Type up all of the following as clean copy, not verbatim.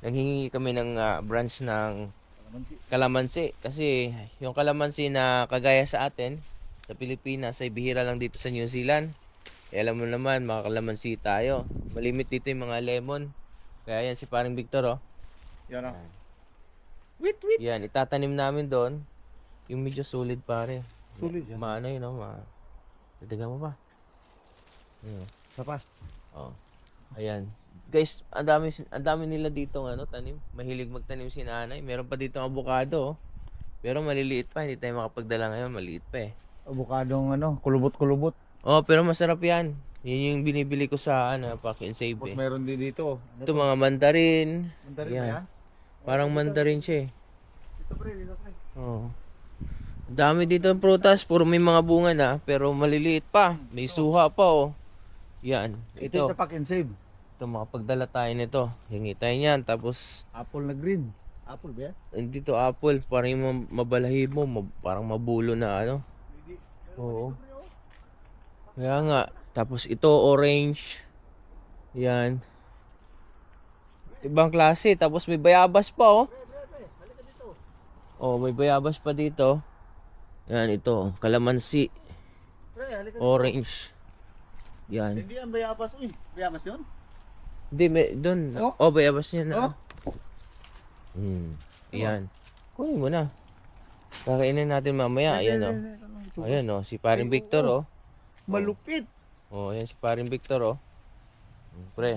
nanghingi kami ng branch ng kalamansi. Kasi yung kalamansi na kagaya sa atin, sa Pilipinas ay bihira lang dito sa New Zealand. Eh, alam mo naman, mga kalamansi tayo. Malimit dito yung mga lemon. Kaya yan si paring Victor, oh. Yan o. Yan. Wait, wait. Yan, itatanim namin doon. Yung medyo solid pare. Sulit yan. Maano yun, oh. Dadagan mo ba? Isa pa. Oh. Ayan. Guys, ang dami nila dito ng tanim. Mahilig magtanim si nanay. Meron pa dito ng avocado, oh. Pero maliliit pa, hindi tayo makapagdala ngayon, maliit pa eh. Abukadong kulubot-kulubot. Oh, pero masarap 'yan. Yan yung binibili ko sa Pack and Save Tapos eh. meron din dito. Ito mga mandarin. Mandarin Yan. ba yan? Parang mandarin siya eh. Dito pre, dito pre. Oh. Ang dami dito ng prutas, puro may mga bunga na, pero maliliit pa. May suha pa oh. Yan. Ito yung Ito. sa pack and save. Ito makapagdala tayo nito. Hingi tayo niyan. Tapos Apple na green. Apple ba yan? dito apple, parang yung mabalahibo, parang mabulo na ano. Oo. Kaya nga. Tapos ito orange. Yan. Ibang klase. Tapos may bayabas pa oh. Oh, may bayabas pa dito. Yan ito, kalamansi, Pre, halika. orange. Yan. Hindi yan bayabas. Uy, bayabas yun? Hindi, may doon. Oh? Oh, bayabas yan. Oh? Yan. Kunin mo na. Kakainin natin mamaya. Ayan oh. Ayan oh, si paring Victor oh. Malupit. Oh, ayan si paring Victor oh. Pre.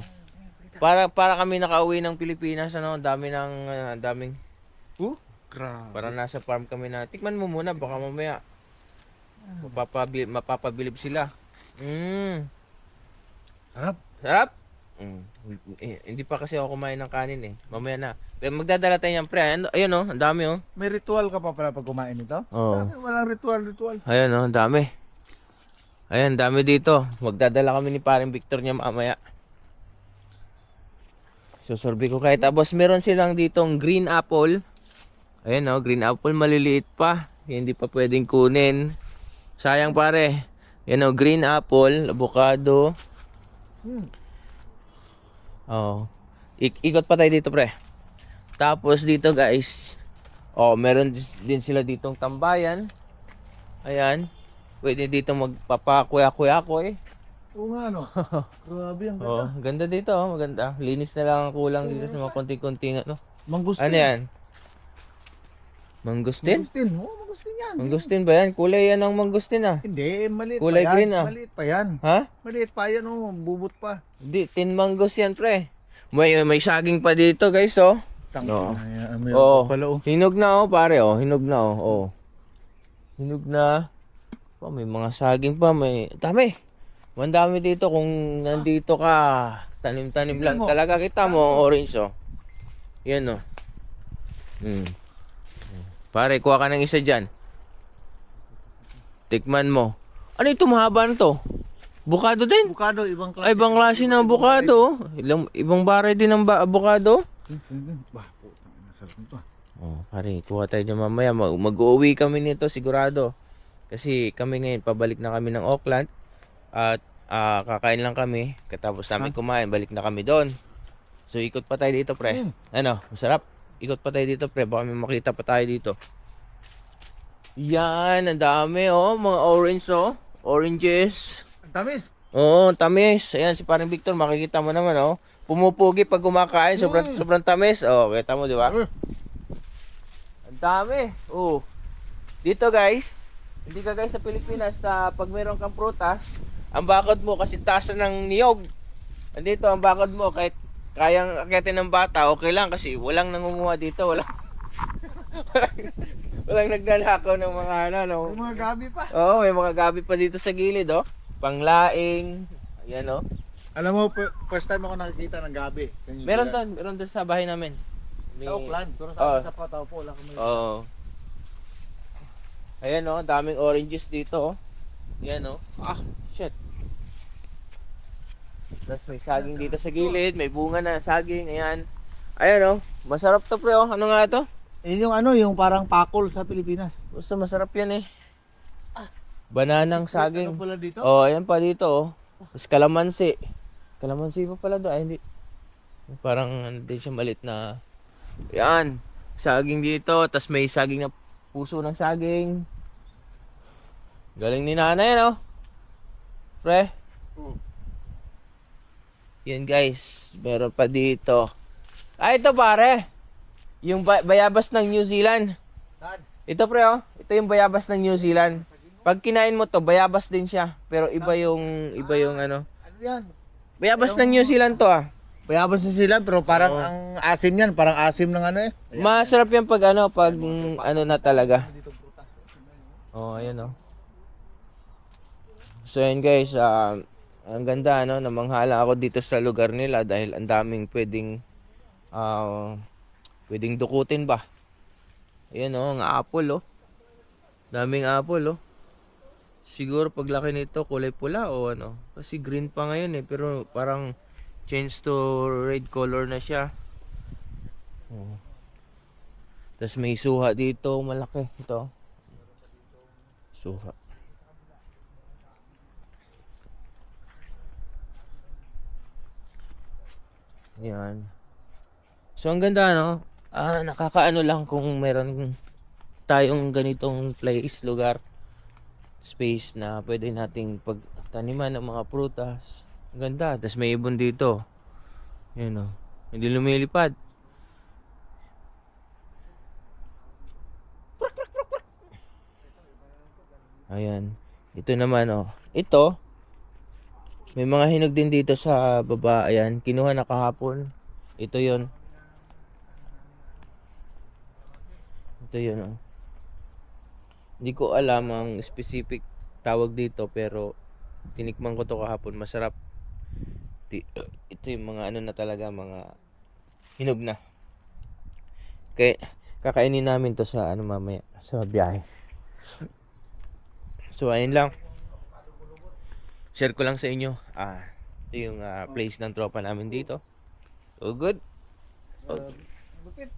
Para kami nakauwi ng Pilipinas ano, daming Grabe. para nasa farm kami na. Tikman mo muna baka mamaya mapapabilib sila. Harap. Sarap. Hindi pa kasi ako kumain ng kanin eh. Mamaya na. Pero magdadala tayo yan pre. Ayun oh, ang dami oh. May ritual ka pa pala pag kumain nito? Oo. Sabi, walang ritual. Ayun oh, ang dami. Ayan, dami dito. Magdadala kami ni paring Victor niya mamaya. Susurbi ko kahit tapos meron silang ditong green apple. Ayan oh, green apple maliliit pa. Hindi pa pwedeng kunin. Sayang pare. Yan oh, green apple, avocado. Oh. Ikot pa tayo dito pre. Tapos dito guys. Oh, meron din sila ditong tambayan. Ayan. Pwede dito magpapakuya-kuya-kuy. Oo nga no. Grabe ang Oh, ganda. ganda dito oh, maganda. Linis na lang ang kulang dito sa mga konting-konting ano. Mangustin. Ano yan? Mangustin? Mangustin. Oo, mangustin yan. Mangustin ba yan? Kulay yan ng mangustin ah. Hindi, maliit Kulay pa yan. green, ah. Maliit pa yan. Ha? Maliit pa yan oh, bubot pa. Di, tin mangus yan pre. May saging pa dito guys oh. Oo. Oh. Pala oh. Hinog na oh pare oh. Hinog na oh. Oh. Hinog na. Oh, may mga saging pa. May dami. Mandami dito kung nandito ka. Tanim-tanim lang. Tingnan mo. Talaga kita mo orange oh. Yan oh. Pare, kuha ka ng isa dyan. Tikman mo. Ano ito mahaba na to? Bukado din. Avocado, ibang klase. Ay, ibang klase ng avocado. Ibang baray din ng avocado. Bah, putang ina, sarap nito ah. Oh, pare, kuha tayo dyan mamaya. Mag-uwi kami nito sigurado. Kasi kami ngayon, pabalik na kami ng Auckland. At kakain lang kami. Katapos namin kumain, balik na kami doon. So, ikot pa tayo dito, pre. Ano, masarap. Ikot pa tayo dito, pre. Baka may makita pa tayo dito. Yan, ang dami, oh. Mga orange, oh. Oranges. Ang tamis. Oo, tamis. Ayan, si paring Victor, makikita mo naman, oh. Pumupugi pag kumakain, sobrang tamis. Oh, kita mo, di ba? Ang dami. Oh. Dito, guys, hindi ka guys sa Pilipinas na pag meron kang prutas, ang bakod mo kasi taas na ng niyog. Andito, ang bakod mo, kahit kayang akitin ng bata, okay lang kasi walang nangunguha dito, walang nagnanakaw ng mga ano. May mga gabi pa. Oo, may mga gabi pa dito sa gilid, oh. Panglaing. Ayan, oh. Alam mo, first time ako nakikita ng gabi. Meron doon sa bahay namin. Sa Auckland. Pero Oh. sa Patao po, wala kami. Oo. Ayan, oh, daming oranges dito, oh. Ayan, oh. Ah, shit. Tapos may saging dito sa gilid, may bunga na saging, ayan. Ayan, oh. Masarap to, pre, oh. Ano nga to? Yun yung ano, yung parang pakol sa Pilipinas. Basta masarap yan, eh. Bananang saging. Ano pala dito? Oh, ayan pa dito, oh. Tapos kalamansi. Kalamansi pa pala doon. Ay, hindi. Parang ano din siya malit na. Yan. Saging dito. Tas may saging na puso ng saging. Galing ni nanay, no? Pre. Yan guys. Meron pa dito. Ah, ito pare. Yung bayabas ng New Zealand. Ito pre, oh. Ito yung bayabas ng New Zealand. Pag kinain mo to, bayabas din siya. Pero iba yung ano. Ano yan? Bayabas ng New Zealand to, ah. Bayabas na sila pero parang ang asim yan. Parang asim ng ano eh. Masarap yan pag ano na talaga. Oh, ayan oh. So yun guys, ang ganda no, namanghala ako dito sa lugar nila dahil ang daming pwedeng dukutin ba. Ayan oh, ang apple oh. Daming apple oh. Siguro paglaki nito kulay pula o ano. Kasi green pa ngayon eh, pero parang change to red color na siya. Oh. Tapos may suha dito, malaki ito. Suha. Yan. So ang ganda no? Nakakaano lang kung meron tayong ganitong place, lugar, space na pwede nating pagtaniman ng mga prutas. Ang ganda. Tapos may ibon dito. Yan o. Hindi lumilipad. Ayan. Ito naman o. Ito. May mga hinog din dito sa baba. Ayan. Kinuha na kahapon. Ito yon. Ito yun o. Hindi ko alam ang specific tawag dito pero tinikman ko to kahapon. Masarap. Ito yung mga ano na talaga, mga hinog na. Kaya kakainin namin to sa ano mamaya, sa biyahe. So ayun lang. Share ko lang sa inyo. Ito yung place ng tropa namin dito. So good. Lupit.